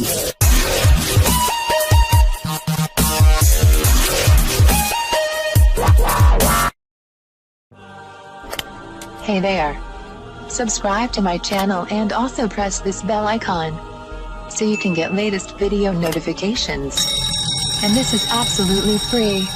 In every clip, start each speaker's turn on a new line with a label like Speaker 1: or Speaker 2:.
Speaker 1: Hey there. Subscribe to my channel and also press this bell icon so you can get latest video notifications. And this is absolutely free.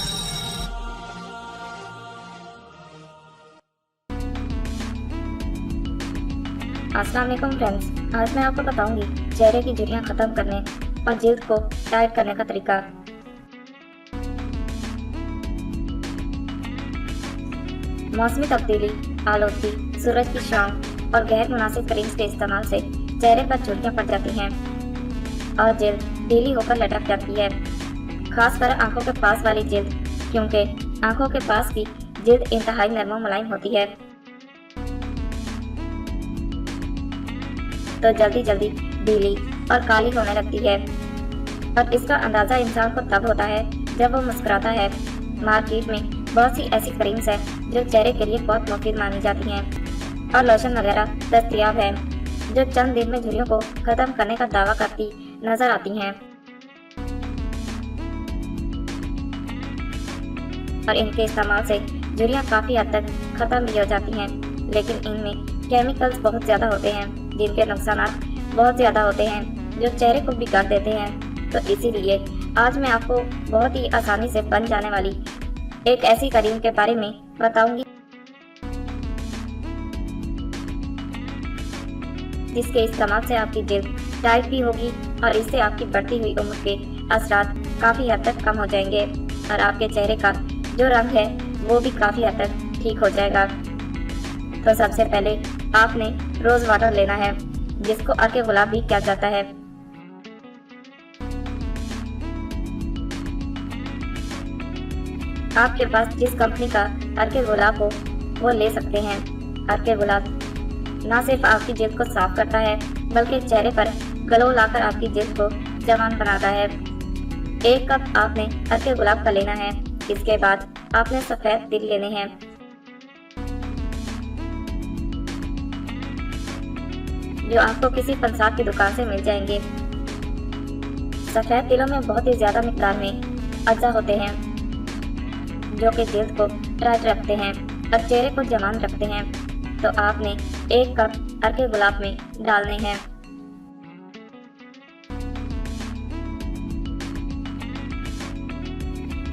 Speaker 2: अस्सलाम वालेकुम friends, आज मैं आपको बताऊंगी चेहरे की झुर्रियां खत्म करने और जिल्द को टाइट करने का तरीका। मौसमी तब्दीली, आलूगी, सूरज की छांव और गैर मुनासिब क्रीम्स के इस्तेमाल से चेहरे पर झुर्रियां पड़ जाती हैं और जिल्द ढीली होकर लटक जाती है, खासकर आंखों के पास वाली जिल्द, क्योंकि आंखों के पास की जिल्द इंतहाई नरम मुलायम होती है, तो जल्दी जल्दी ढीली और काली होने लगती है। और इसका अंदाज़ा इंसान को तब होता है जब वो मुस्कुराता है। मार्केट में बहुत सी ऐसी क्रीम्स हैं जो चेहरे के लिए बहुत मुफीद मानी जाती हैं और लोशन वगैरह दस्तयाब है जो चंद दिन में झुर्रियों को खत्म करने का दावा करती नजर आती हैं और इनके इस्तेमाल से झुर्रियां काफ़ी हद तक खत्म भी हो जाती हैं, लेकिन इनमें केमिकल्स बहुत ज़्यादा होते हैं जिनके नुकसान बहुत ज़्यादा होते हैं जो चेहरे को बिगाड़ देते हैं। तो इसीलिए आज मैं आपको बहुत ही आसानी से बन जाने वाली एक ऐसी क्रीम के बारे में बताऊंगी जिसके इस्तेमाल से आपकी जिल्द टाइट भी होगी और इससे आपकी बढ़ती हुई उम्र के असरात काफ़ी हद तक कम हो जाएंगे और आपके चेहरे का जो रंग है वो भी काफ़ी हद तक ठीक हो जाएगा। तो सबसे पहले आपने रोज़ वाटर लेना है, जिसको अर्के गुलाब भी कहा जाता है। आपके पास जिस कंपनी का अर्के गुलाब हो वो ले सकते हैं। अर्के गुलाब न सिर्फ आपकी जिल्द को साफ करता है बल्कि चेहरे पर ग्लो लाकर आपकी जिल्द को जवान बनाता है। 1 कप आपने अर्के गुलाब का लेना है। इसके बाद आपने सफ़ेद तिल लेने हैं। जो आपको किसी पंसार की दुकान से मिल जाएंगे। सफ़ेद तिलों में बहुत ही ज़्यादा मिकदार में अज्जा होते हैं जो कि जिल्द को टाइट रखते हैं और चेहरे को जवान रखते हैं। तो आपने 1 कप अर्के गुलाब में डालने हैं।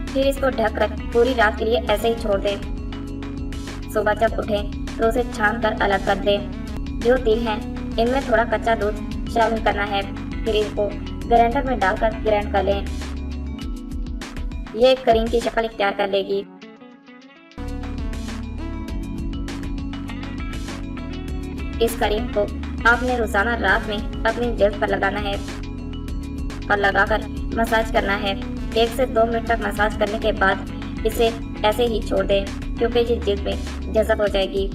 Speaker 2: फिर इसको ढक कर पूरी रात के लिए ऐसे ही छोड़ दें। सुबह जब उठें तो उसे छान कर अलग कर दें। जो तिल हैं इनमें थोड़ा कच्चा दूध शामिल करना है। फिर इनको ग्राइंडर में डालकर ग्राइंड कर लें। ये एक क्रीम की शक्ल इख्तियार कर लेगी। इस क्रीम को आपने रोजाना रात में अपनी जिल्द पर लगाना है और लगाकर मसाज करना है। 1 से 2 मिनट तक मसाज करने के बाद इसे ऐसे ही छोड़ दें, क्योंकि ये जिल्द में जज़ब हो जाएगी।